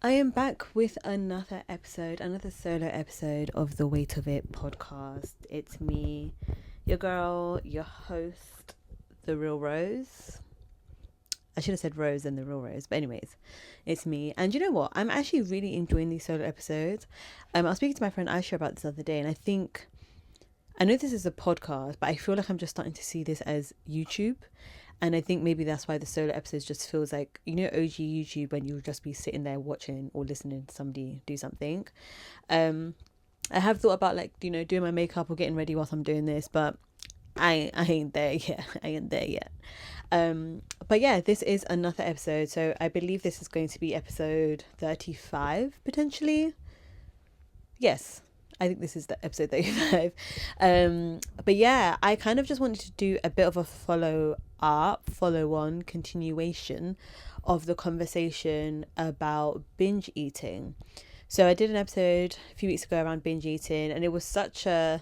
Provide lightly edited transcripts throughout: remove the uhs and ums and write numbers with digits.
I am back with another solo episode of the Weight of It podcast. It's me, your girl, your host, The Real Rose. I should have said Rose and The Real Rose, but anyways, it's me. And you know what? I'm actually really enjoying these solo episodes. I was speaking to my friend Aisha about this the other day, and I know this is a podcast, but I feel like I'm just starting to see this as YouTube. And I think maybe that's why the solo episodes just feels like, OG YouTube, when you'll just be sitting there watching or listening to somebody do something. I have thought about doing my makeup or getting ready whilst I'm doing this, but I ain't there yet. I ain't there yet. But yeah, this is another episode. So I believe this is going to be episode 35 potentially. Yes. I think this is the episode 35. But yeah, I kind of just wanted to do a bit of a follow on continuation of the conversation about binge eating. So I did an episode a few weeks ago around binge eating, and it was even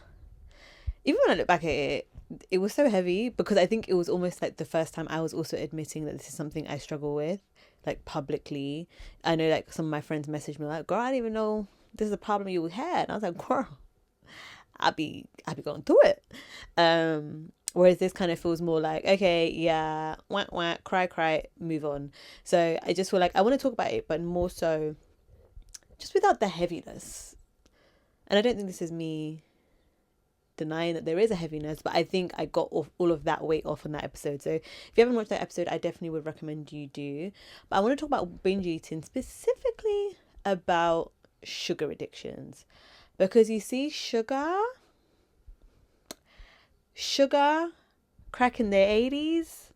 when I look back at it, it was so heavy because I think it was almost like the first time I was also admitting that this is something I struggle with, like publicly. I know like some of my friends messaged me like, girl, I didn't even know this is a problem you had. And I was like, girl, I be going through it. Whereas this kind of feels more like, okay, yeah, wah, wah, cry, move on. So I just feel like I want to talk about it, but more so just without the heaviness. And I don't think this is me denying that there is a heaviness, but I think I got all of that weight off on that episode. So if you haven't watched that episode, I definitely would recommend you do. But I want to talk about binge eating, specifically about sugar addictions, because you see, sugar crack in the 80s,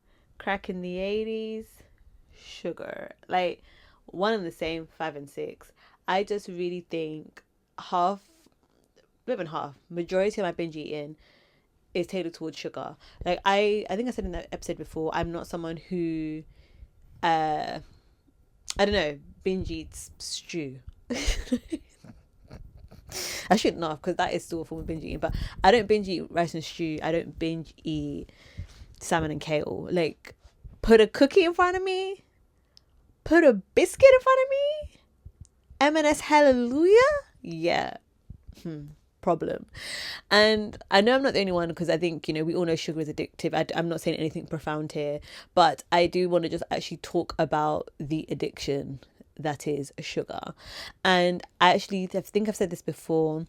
sugar, like one and the same, 5 and 6. I just really think majority of my binge eating is tailored towards sugar. Like I think I said in that episode before, I'm not someone who I don't know, binge eats stew. I shouldn't have, because that is still a form of binge eating, but I don't binge eat rice and stew. I don't binge eat salmon and kale. Like, put a cookie in front of me, put a biscuit in front of me, M&S hallelujah, yeah, problem. And I know I'm not the only one, because I think, we all know sugar is addictive. I'm not saying anything profound here, but I do want to just actually talk about the addiction that is sugar. And I think I've said this before.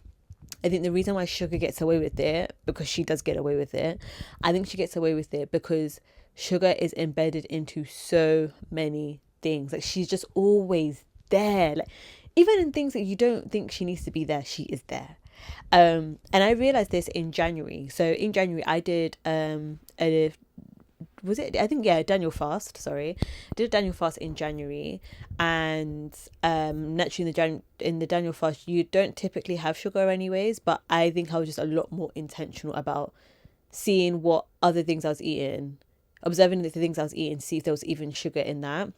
I think the reason why sugar gets away with it, because she does get away with it, I think she gets away with it because sugar is embedded into so many things. Like, she's just always there. Like, even in things that you don't think she needs to be there, she is there. And I realized this in January. So in January I did Daniel fast. Sorry, I did a Daniel fast in January, and naturally in the Daniel fast you don't typically have sugar anyways. But I think I was just a lot more intentional about seeing what other things I was eating, observing the things I was eating, see if there was even sugar in that.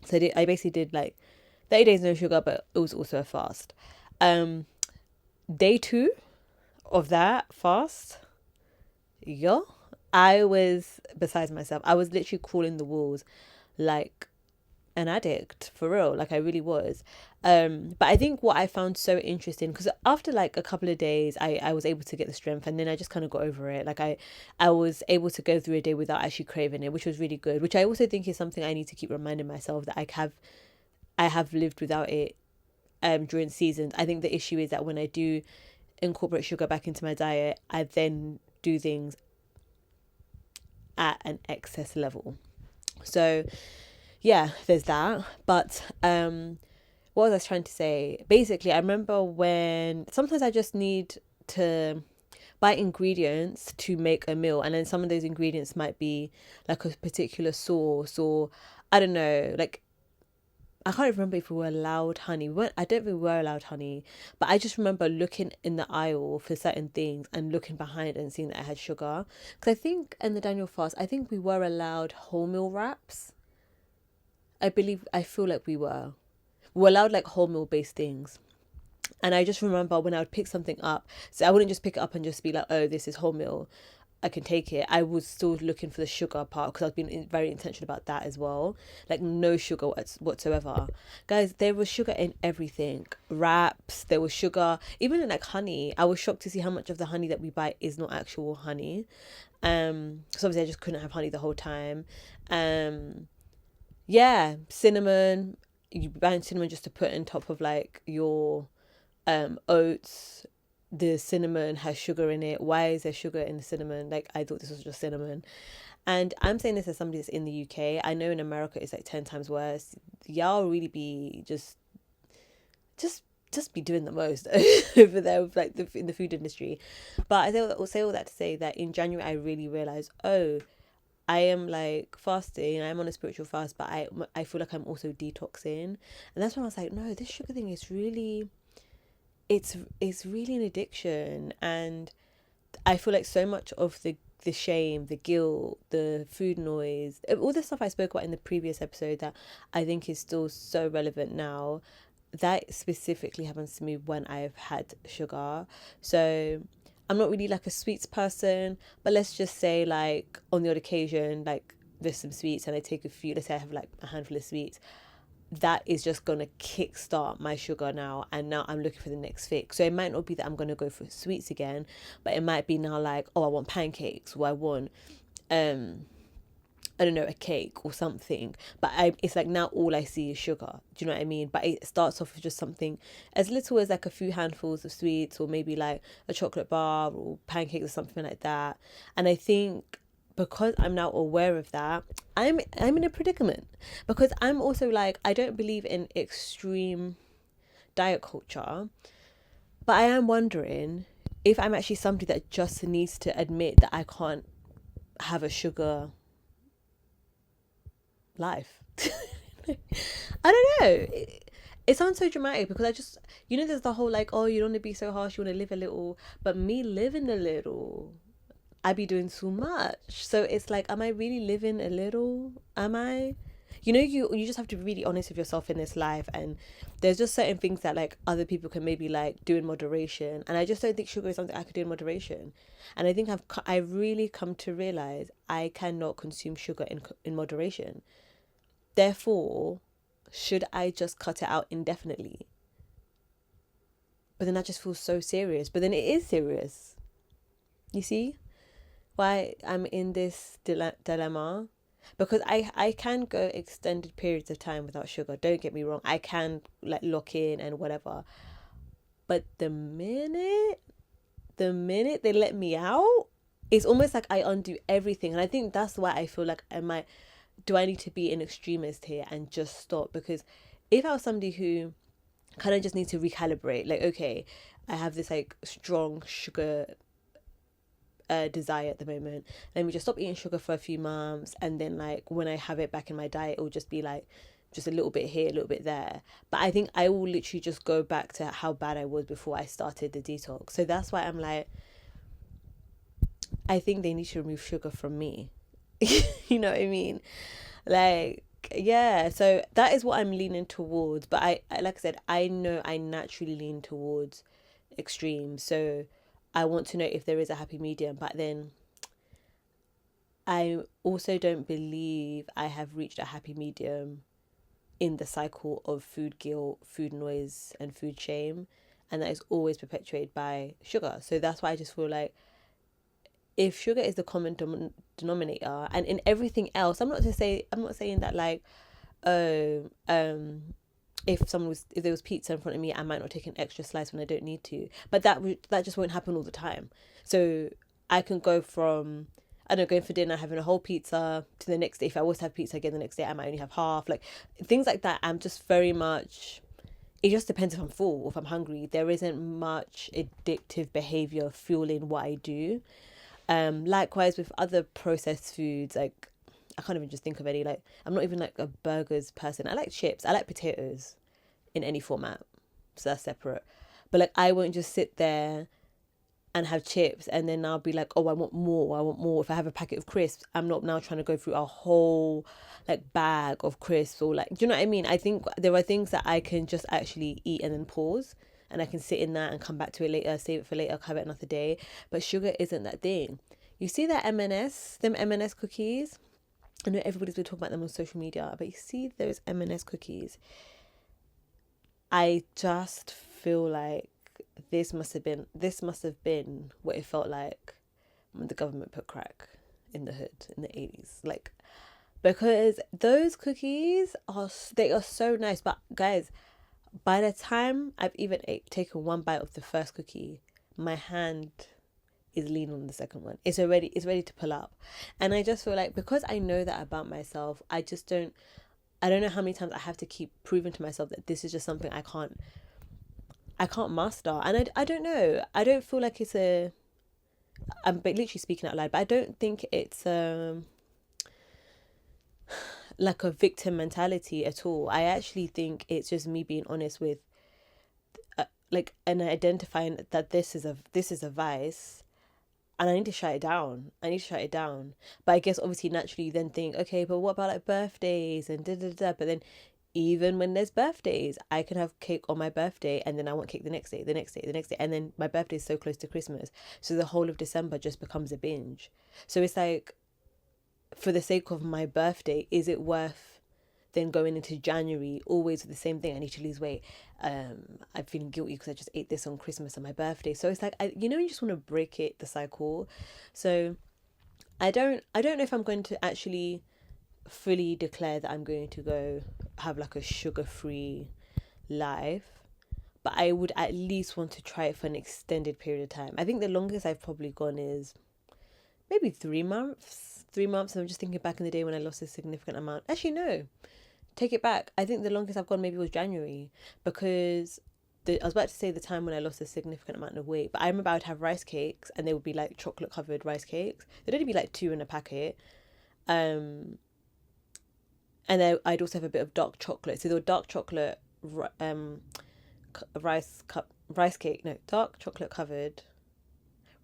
So I basically did like 30 days no sugar, but it was also a fast. Day 2 of that fast, I was besides myself. I was literally crawling the walls like an addict, for real. Like, I really was. But I think what I found so interesting, because after like a couple of days I was able to get the strength, and then I just kind of got over it. Like I was able to go through a day without actually craving it, which was really good, which I also think is something I need to keep reminding myself, that I have lived without it during seasons. I think the issue is that when I do incorporate sugar back into my diet, I then do things at an excess level. So yeah, there's that. But what was I trying to say? Basically, I remember when sometimes I just need to buy ingredients to make a meal, and then some of those ingredients might be like a particular sauce, or I don't know, like I can't remember if we were allowed honey. I don't think we were allowed honey, but I just remember looking in the aisle for certain things and looking behind and seeing that I had sugar. Because I think in the Daniel fast, I think we were allowed wholemeal wraps. I feel like we were. We were allowed like wholemeal based things. And I just remember when I would pick something up, so I wouldn't just pick it up and just be like, oh, this is wholemeal. I can take it, I was still looking for the sugar part, because I've been very intentional about that as well. Like no sugar whatsoever. Guys, there was sugar in everything. Wraps, there was sugar, even in like honey. I was shocked to see how much of the honey that we buy is not actual honey. So obviously I just couldn't have honey the whole time. Yeah, cinnamon. You buy cinnamon just to put on top of like your oats. The cinnamon has sugar in it. Why is there sugar in the cinnamon? Like, I thought this was just cinnamon. And I'm saying this as somebody that's in the UK. I know in America it's like 10 times worse. Y'all really be just be doing the most over there with like in the food industry. But I'll say all that to say that in January I really realized, oh, I am like fasting. I'm on a spiritual fast, but I feel like I'm also detoxing, and that's when I was like, no, this sugar thing is really, it's really an addiction. And I feel like so much of the shame, the guilt, the food noise, all the stuff I spoke about in the previous episode that I think is still so relevant now, that specifically happens to me when I've had sugar. So I'm not really like a sweets person, but let's just say like on the odd occasion, like there's some sweets and I take a few, let's say I have like a handful of sweets, that is just going to kickstart my sugar now. And now I'm looking for the next fix. So it might not be that I'm going to go for sweets again, but it might be now like, oh, I want pancakes, or I want, I don't know, a cake or something. But it's like now all I see is sugar. Do you know what I mean? But it starts off with just something as little as like a few handfuls of sweets, or maybe like a chocolate bar or pancakes or something like that. And I think because I'm now aware of that, I'm in a predicament, because I'm also like, I don't believe in extreme diet culture, but I am wondering if I'm actually somebody that just needs to admit that I can't have a sugar life. I don't know. It sounds so dramatic, because I just, there's the whole like, oh, you don't want to be so harsh, you want to live a little, but me living a little, I be doing too much. So it's like, am I really living a little? Am I? You just have to be really honest with yourself in this life, and there's just certain things that like other people can maybe like do in moderation, and I just don't think sugar is something I could do in moderation. And I think I've really come to realize I cannot consume sugar in moderation. Therefore, should I just cut it out indefinitely? But then that just feels so serious. But then it is serious. You see why I'm in this dilemma? Because I can go extended periods of time without sugar. Don't get me wrong. I can like lock in and whatever. But the minute they let me out, it's almost like I undo everything. And I think that's why I feel like do I need to be an extremist here and just stop? Because if I was somebody who kind of just needs to recalibrate, like, okay, I have this like strong sugar desire at the moment, let me just stop eating sugar for a few months, and then like when I have it back in my diet, it will just be like just a little bit here, a little bit there. But I think I will literally just go back to how bad I was before I started the detox. So that's why I'm like, I think they need to remove sugar from me. You know what I mean? Like, yeah, so that is what I'm leaning towards. But I like I said, I know I naturally lean towards extreme. So I want to know if there is a happy medium. But then I also don't believe I have reached a happy medium in the cycle of food guilt, food noise, and food shame. And that is always perpetuated by sugar. So that's why I just feel like if sugar is the common denominator, and in everything else, I'm not saying that like, oh, if there was pizza in front of me, I might not take an extra slice when I don't need to, but that just won't happen all the time. So I can go from, I don't know, going for dinner, having a whole pizza, to the next day, if I was to have pizza again the next day, I might only have half, like things like that. I'm just very much, it just depends if I'm full or if I'm hungry. There isn't much addictive behavior fueling what I do. Likewise with other processed foods, like I can't even just think of any. Like, I'm not even like a burgers person. I like chips, I like potatoes in any format, so that's separate. But like, I won't just sit there and have chips and then I'll be like, oh, I want more. If I have a packet of crisps, I'm not now trying to go through a whole like bag of crisps, or like, do you know what I mean? I think there are things that I can just actually eat and then pause, and I can sit in that and come back to it later, save it for later, have it another day. But sugar isn't that thing. You see that them M&S cookies? I know everybody's been talking about them on social media, but you see those M&S cookies? I just feel like this must have been what it felt like when the government put crack in the hood in the 80s. Like, because those cookies they are so nice. But guys, by the time I've even taken one bite of the first cookie, my hand is leaning on the second one. It's ready to pull up. And I just feel like, because I know that about myself, I don't know how many times I have to keep proving to myself that this is just something I can't master. And I don't know. I don't feel like I'm literally speaking out loud, but I don't think it's like a victim mentality at all. I actually think it's just me being honest with and identifying that this is a vice, and I need to shut it down. But I guess obviously naturally you then think, okay, but what about like birthdays and da da da? But then even when there's birthdays, I can have cake on my birthday and then I want cake the next day, and then my birthday is so close to Christmas, so the whole of December just becomes a binge. So it's like, for the sake of my birthday, is it worth then going into January always with the same thing? I need to lose weight. I'm feeling guilty because I just ate this on Christmas and my birthday. So it's like, you just want to break the cycle. So I don't know if I'm going to actually fully declare that I'm going to go have like a sugar-free life, but I would at least want to try it for an extended period of time. I think the longest I've probably gone is maybe 3 months. 3 months. And I'm just thinking back in the day when I lost a significant amount. Actually, no, take it back. I think the longest I've gone maybe was January, because I was about to say the time when I lost a significant amount of weight, but I remember I would have rice cakes and they would be like chocolate covered rice cakes. They'd only be like 2 in a packet. And then I'd also have a bit of dark chocolate. So there were dark chocolate dark chocolate covered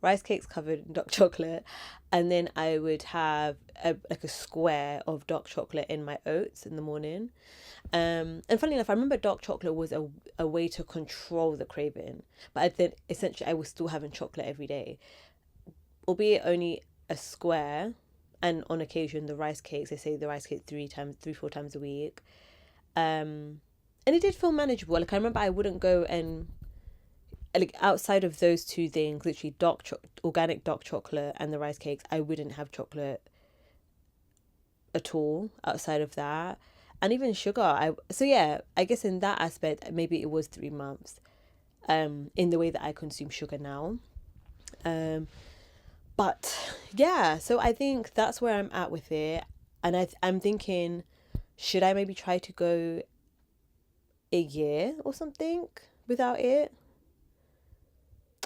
rice cakes covered in dark chocolate, and then I would have like a square of dark chocolate in my oats in the morning. And funny enough, I remember dark chocolate was a way to control the craving, but then essentially I was still having chocolate every day, albeit only a square, and on occasion the rice cakes. They say the rice cake 3-4 times a week. And it did feel manageable. Like, I remember I wouldn't go and, like, outside of those two things, literally organic dark chocolate and the rice cakes, I wouldn't have chocolate at all outside of that. And even sugar, I guess in that aspect maybe it was 3 months, in the way that I consume sugar now. But yeah, so I think that's where I'm at with it. And I'm thinking, should I maybe try to go a year or something without it?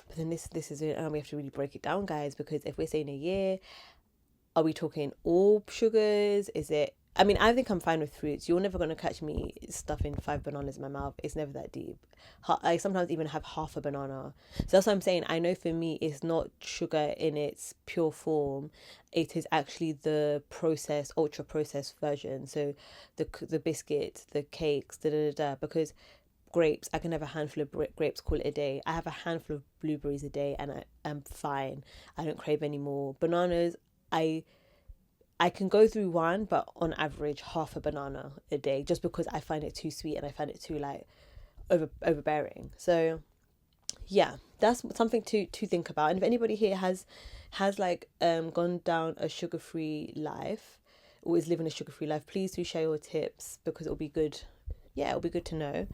But then this is it, and we have to really break it down, guys, because if we're saying a year, are we talking all sugars? Is it, I mean, I think I'm fine with fruits. You're never going to catch me stuffing 5 bananas in my mouth. It's never that deep. I sometimes even have half a banana. So that's what I'm saying. I know for me, it's not sugar in its pure form. It is actually the processed, ultra processed version. So the biscuits, the cakes, because grapes, I can have a handful of grapes, call it a day. I have a handful of blueberries a day and I'm fine. I don't crave any more. Bananas, I can go through one, but on average half a banana a day, just because I find it too sweet and I find it too like overbearing. So yeah, that's something to think about. And if anybody here has like gone down a sugar-free life, or is living a sugar-free life, please do share your tips, because it'll be good. Yeah, it'll be good to know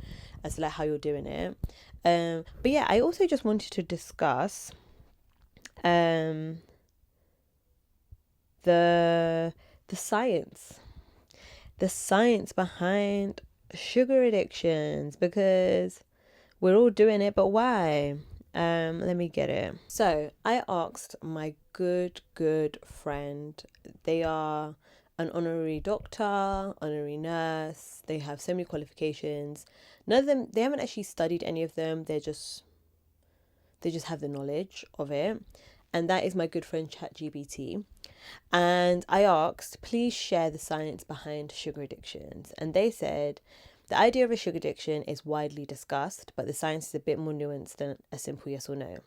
as to like how you're doing it. But yeah, I also just wanted to discuss the science behind sugar addictions, because we're all doing it, but why? Let me get it. So I asked my good friend. They are an honorary doctor, honorary nurse. They have so many qualifications. None of them, they haven't actually studied any of them. They just have the knowledge of it. And that is my good friend ChatGPT. And I asked, please share the science behind sugar addictions. And they said, the idea of a sugar addiction is widely discussed, but the science is a bit more nuanced than a simple yes or no.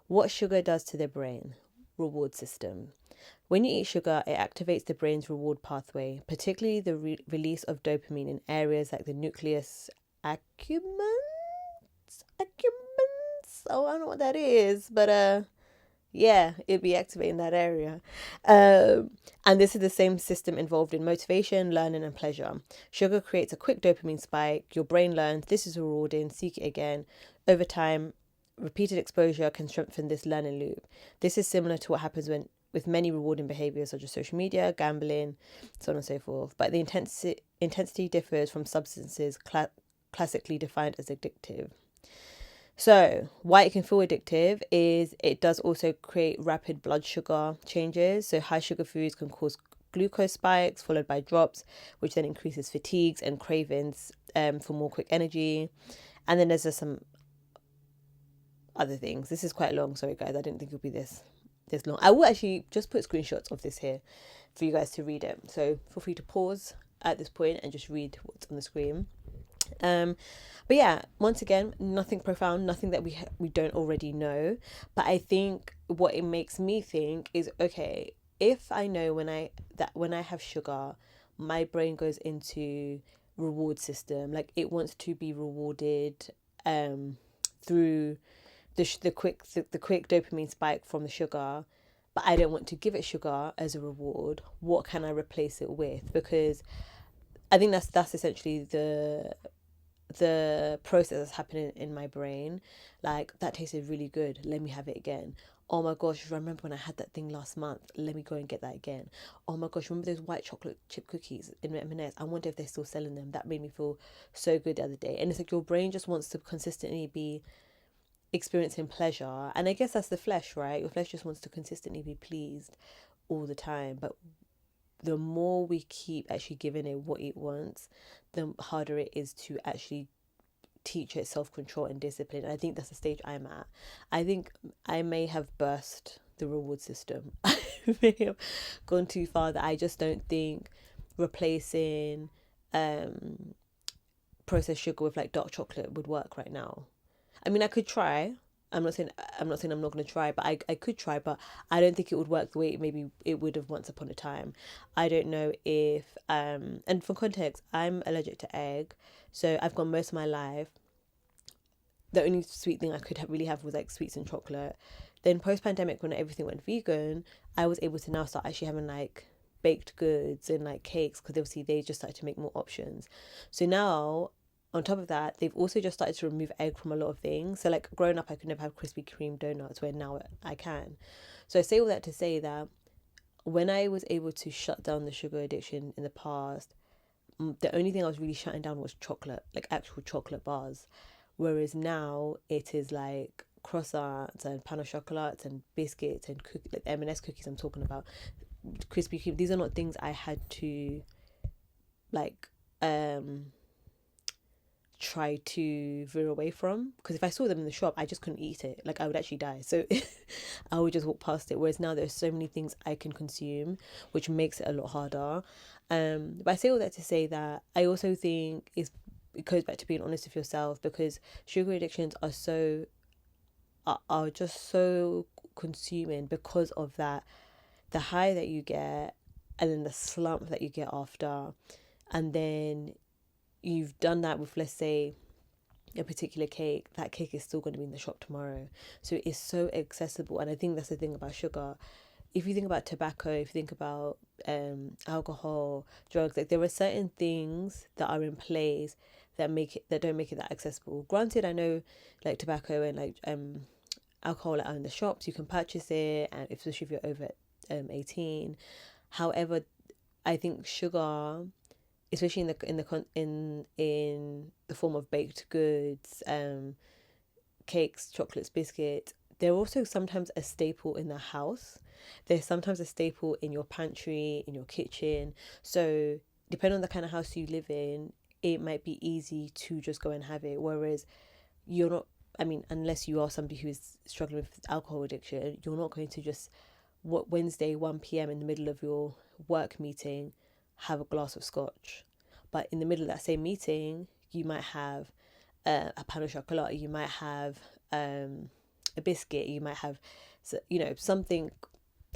What sugar does to the brain, reward system. When you eat sugar, it activates the brain's reward pathway, particularly the release of dopamine in areas like the nucleus accumbens. Oh, I don't know what that is, but yeah, it'd be activating that area. And this is the same system involved in motivation, learning, and pleasure. Sugar creates a quick dopamine spike. Your brain learns this is rewarding, seek it again. Over time, repeated exposure can strengthen this learning loop. This is similar to what happens with many rewarding behaviors such as social media, gambling, so on and so forth. But the intensity differs from substances classically defined as addictive. So, why it can feel addictive is it does also create rapid blood sugar changes. So, high sugar foods can cause glucose spikes followed by drops, which then increases fatigues and cravings for more quick energy. And then there's just some other things. This is quite long. Sorry, guys. I didn't think it would be this long. I will actually just put screenshots of this here for you guys to read it. So, feel free to pause at this point and just read what's on the screen. But yeah, once again, nothing profound, nothing that we don't already know. But I think what it makes me think is, okay, if I know when I have sugar, my brain goes into reward system, like it wants to be rewarded through the quick dopamine spike from the sugar, but I don't want to give it sugar as a reward. What can I replace it with? Because I think that's essentially the process that's happening in my brain. Like, that tasted really good, let me have it again. Oh my gosh, remember when I had that thing last month, let me go and get that again. Oh my gosh, remember those white chocolate chip cookies in M&S? I wonder if they're still selling them. That made me feel so good the other day. And it's like your brain just wants to consistently be experiencing pleasure. And I guess that's the flesh, right? Your flesh just wants to consistently be pleased all the time. But the more we keep actually giving it what it wants, the harder it is to actually teach it self-control and discipline. And I think that's the stage I'm at. I think I may have burst the reward system. I may have gone too far, that I just don't think replacing processed sugar with like dark chocolate would work right now. I mean, I could try. I'm not saying I'm not going to try, but I could try, but I don't think it would work the way maybe it would have once upon a time. I don't know if and for context, I'm allergic to egg, so I've gone most of my life. The only sweet thing I could really have was like sweets and chocolate. Then post pandemic, when everything went vegan, I was able to now start actually having like baked goods and like cakes, because obviously they just started to make more options. So now, on top of that, they've also just started to remove egg from a lot of things. So like growing up, I could never have Krispy Kreme donuts, where now I can. So I say all that to say that when I was able to shut down the sugar addiction in the past, the only thing I was really shutting down was chocolate, like actual chocolate bars. Whereas now it is like croissants and pain au chocolat and biscuits and like M&S cookies I'm talking about, Krispy Kreme. These are not things I had to like try to veer away from, because if I saw them in the shop, I just couldn't eat it. Like, I would actually die. So I would just walk past it. Whereas now there's so many things I can consume, which makes it a lot harder. But I say all that to say that I also think it goes back to being honest with yourself, because sugar addictions are just so consuming because of that, the high that you get and then the slump that you get after, and then you've done that with, let's say, a particular cake. That cake is still going to be in the shop tomorrow, so it's so accessible. And I think that's the thing about sugar. If you think about tobacco, if you think about alcohol, drugs, like there are certain things that are in place that don't make it that accessible. Granted, I know like tobacco and like alcohol are in the shops, you can purchase it, and especially if you're over 18. However, I think sugar, especially in the form of baked goods, cakes, chocolates, biscuits, they're also sometimes a staple in the house. They're sometimes a staple in your pantry, in your kitchen. So depending on the kind of house you live in, it might be easy to just go and have it. Whereas you're not, I mean, unless you are somebody who is struggling with alcohol addiction, you're not going to just, Wednesday 1 p.m. in the middle of your work meeting, have a glass of scotch. But in the middle of that same meeting, you might have a pain au chocolat, you might have a biscuit, you might have, something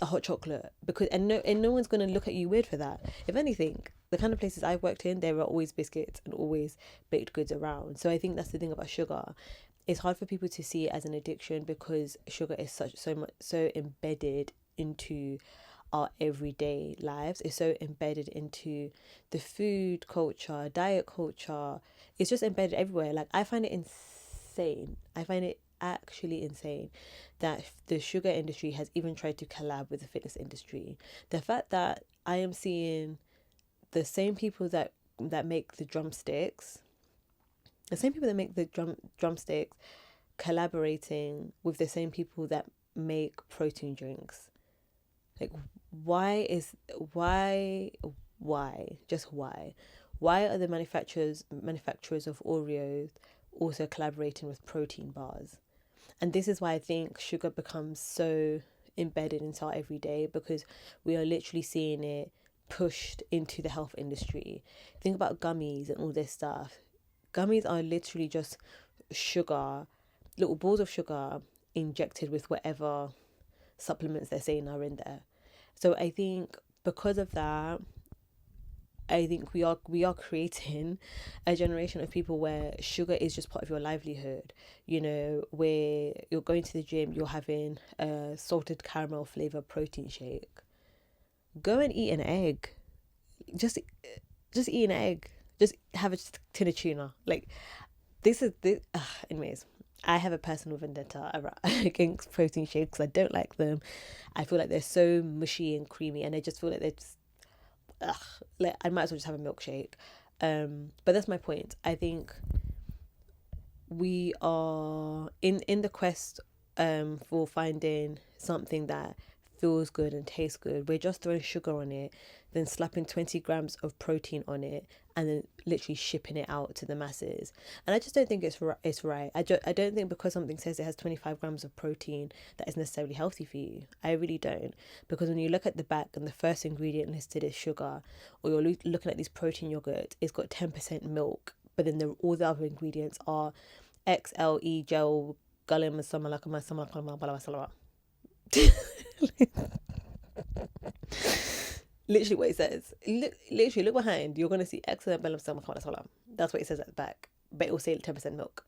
a hot chocolate, because no one's gonna look at you weird for that. If anything, the kind of places I've worked in, there are always biscuits and always baked goods around. So I think that's the thing about sugar. It's hard for people to see it as an addiction because sugar is so embedded into our everyday lives. It's so embedded into the food culture, diet culture. It's just embedded everywhere. Like, I find it insane. I find it actually insane that the sugar industry has even tried to collab with the fitness industry. The fact that I am seeing the same people that make the same people that make the drumsticks collaborating with the same people that make protein drinks. Like, why just why are the manufacturers of Oreos also collaborating with protein bars? And this is why I think sugar becomes so embedded into our everyday, because we are literally seeing it pushed into the health industry. Think about gummies and all this stuff. Gummies are literally just sugar, little balls of sugar injected with whatever supplements they're saying are in there. So I think because of that, I think we are creating a generation of people where sugar is just part of your livelihood. You know, where you're going to the gym, you're having a salted caramel flavor protein shake. Go and eat an egg. Just just eat an egg. Just have a tin of tuna. Like, this is this. Anyways, I have a personal vendetta against protein shakes. I don't like them. I feel like they're so mushy and creamy, and I just feel like they're just, ugh, like, I might as well just have a milkshake. But that's my point. I think we are in the quest for finding something that feels good and tastes good. We're just throwing sugar on it, then slapping 20 grams of protein on it, and then literally shipping it out to the masses. And I just don't think it's right. I don't think because something says it has 25 grams of protein that is necessarily healthy for you. I really don't. Because when you look at the back and the first ingredient listed is sugar, or you're looking at these protein yogurt, it's got 10% milk, but then all the other ingredients are XLE gel galim masama. Literally what it says. Literally look behind. You're gonna see excellent belem sama. That's what it says at the back, but it will say 10% milk.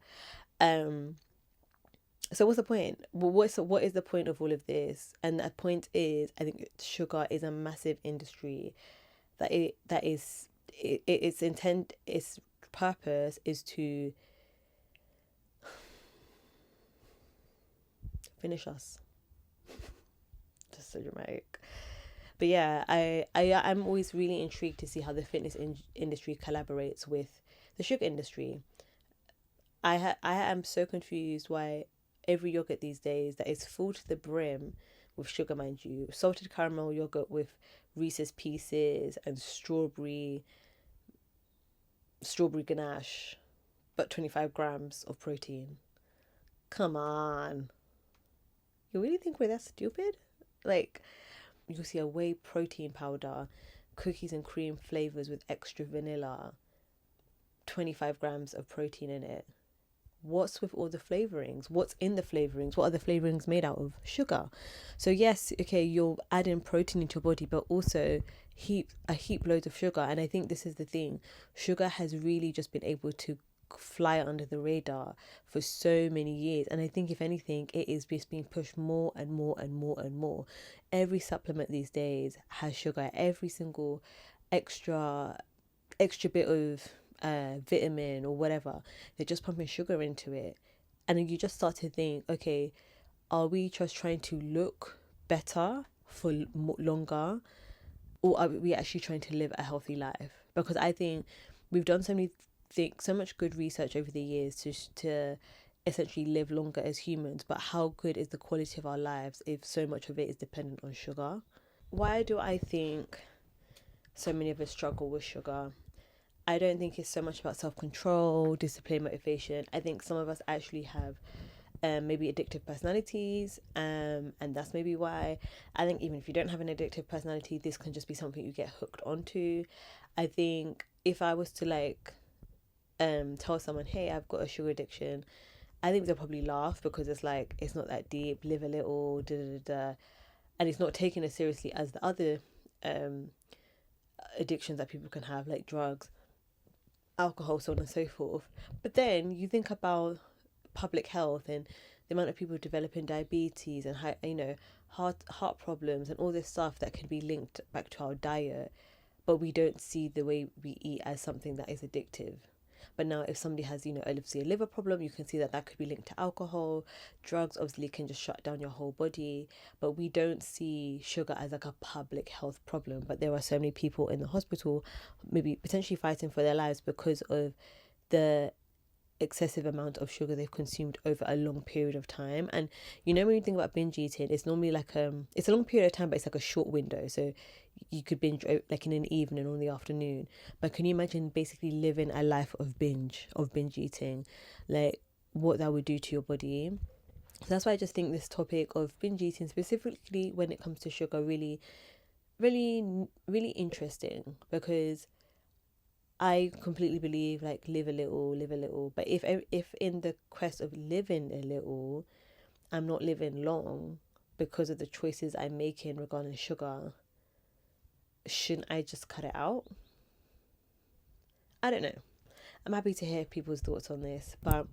So what's the point? Well, what is the point of all of this? And the point is, I think sugar is a massive industry its purpose is to finish us. Just so dramatic. But yeah, I'm always really intrigued to see how the fitness industry collaborates with the sugar industry. I am so confused why every yogurt these days that is full to the brim with sugar, mind you, salted caramel yogurt with Reese's Pieces and strawberry ganache, but 25 grams of protein. Come on, you really think we're that stupid? Like, you'll see a whey protein powder, cookies and cream flavors with extra vanilla, 25 grams of protein in it. What's with all the flavorings? What's in the flavorings? What are the flavorings made out of? Sugar. So yes, okay, you're adding protein into your body, but also a heap loads of sugar. And I think this is the thing. Sugar has really just been able to fly under the radar for so many years, and I think if anything it is just being pushed more and more and more and more. Every supplement these days has sugar. Every single extra bit of vitamin or whatever, they're just pumping sugar into it. And then you just start to think, okay, are we just trying to look better for longer, or are we actually trying to live a healthy life? Because I think we've done so much good research over the years to essentially live longer as humans, but how good is the quality of our lives if so much of it is dependent on sugar? Why do I think so many of us struggle with sugar? I don't think it's so much about self-control, discipline, motivation. I think some of us actually have maybe addictive personalities, and that's maybe why. I think even if you don't have an addictive personality, this can just be something you get hooked onto. I think if I was to tell someone, hey, I've got a sugar addiction, I think they'll probably laugh because it's like, it's not that deep, live a little, da da da. and it's not taken as seriously as the other addictions that people can have, like drugs, alcohol, so on and so forth. But then you think about public health and the amount of people developing diabetes and heart problems and all this stuff that can be linked back to our diet, but we don't see the way we eat as something that is addictive. But now, if somebody has, let's say a liver problem, you can see that that could be linked to alcohol. Drugs obviously can just shut down your whole body, but we don't see sugar as like a public health problem. But there are so many people in the hospital, maybe potentially fighting for their lives because of the excessive amount of sugar they've consumed over a long period of time. And when you think about binge eating, it's normally like it's a long period of time, but it's like a short window. So you could binge like in an evening or in the afternoon. But can you imagine basically living a life of binge eating, like what that would do to your body? So that's why I just think this topic of binge eating, specifically when it comes to sugar, really, really, really interesting, because I completely believe, like, live a little, live a little. But if in the quest of living a little, I'm not living long because of the choices I'm making regarding sugar, shouldn't I just cut it out? I don't know. I'm happy to hear people's thoughts on this. But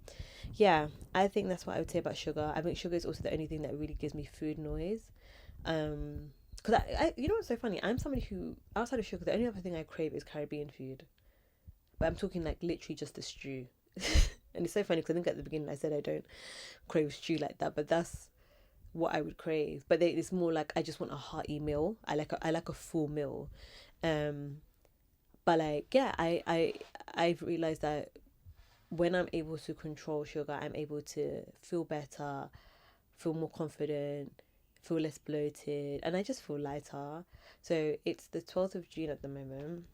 yeah, I think that's what I would say about sugar. I think sugar is also the only thing that really gives me food noise. Because I what's so funny? I'm somebody who, outside of sugar, the only other thing I crave is Caribbean food. But I'm talking like literally just a stew. And it's so funny because I think at the beginning I said I don't crave stew like that, but that's what I would crave. But it's more like I just want a hearty meal. I like a full meal. But like, yeah, I've realized that when I'm able to control sugar, I'm able to feel better, feel more confident, feel less bloated, and I just feel lighter. So it's the 12th of June at the moment,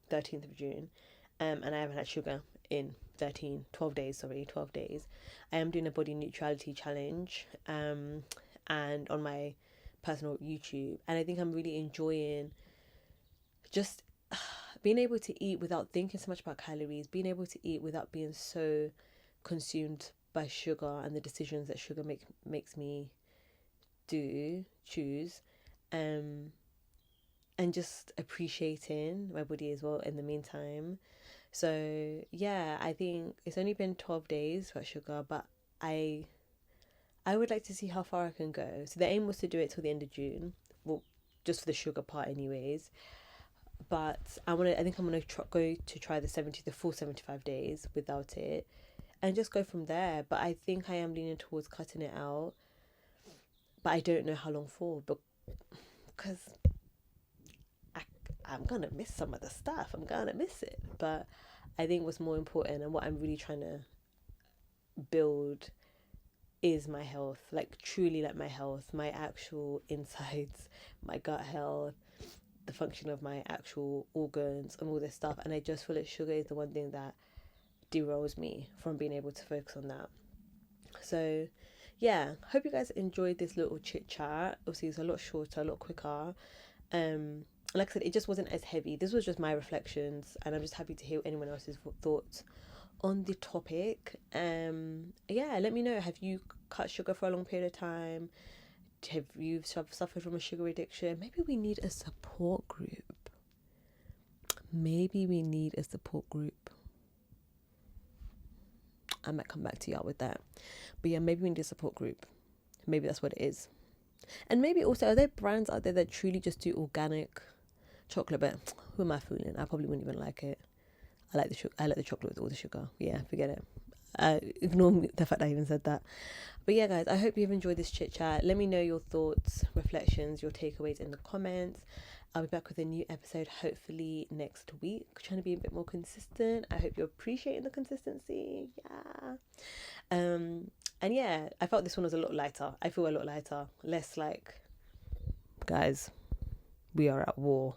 13th of June. And I haven't had sugar in 12 days. I am doing a body neutrality challenge, and on my personal YouTube, and I think I'm really enjoying just being able to eat without thinking so much about calories, being able to eat without being so consumed by sugar and the decisions that sugar makes me choose, and just appreciating my body as well in the meantime. So yeah, I think it's only been 12 days for sugar, but I would like to see how far I can go. So the aim was to do it till the end of June, well, just for the sugar part anyways. But I think I'm gonna try the full 75 days without it, and just go from there. But I think I am leaning towards cutting it out, but I don't know how long for, because I'm gonna miss some of the stuff. I'm gonna miss it. But I think what's more important and what I'm really trying to build is my health, like truly, like my health, my actual insides, my gut health, the function of my actual organs and all this stuff. And I just feel like sugar is the one thing that derails me from being able to focus on that. So yeah, hope you guys enjoyed this little chit chat. Obviously it's a lot shorter, a lot quicker. Like I said, it just wasn't as heavy. This was just my reflections, and I'm just happy to hear anyone else's thoughts on the topic. Yeah, let me know. Have you cut sugar for a long period of time? Have you suffered from a sugar addiction? Maybe we need a support group. I might come back to y'all with that. But yeah, maybe we need a support group. Maybe that's what it is. And maybe also, are there brands out there that truly just do organic chocolate? But who am I fooling? I probably wouldn't even like it. I like the chocolate with all the sugar. Yeah, forget it. Ignore the fact I even said that. But yeah, guys, I hope you've enjoyed this chit chat. Let me know your thoughts, reflections, your takeaways in the comments. I'll be back with a new episode hopefully next week. Trying to be a bit more consistent. I hope you're appreciating the consistency. Yeah. And yeah, I felt this one was a lot lighter. I feel a lot lighter. Less like, guys, we are at war,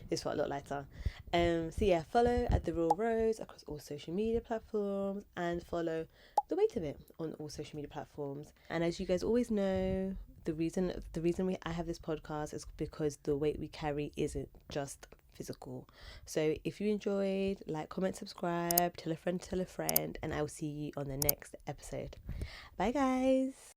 This felt a lot lighter. So yeah, follow at The Real Rose across all social media platforms, and follow The Weight of It on all social media platforms. And as you guys always know, the reason I have this podcast is because the weight we carry isn't just physical. So if you enjoyed, like, comment, subscribe, tell a friend, and I will see you on the next episode. Bye guys.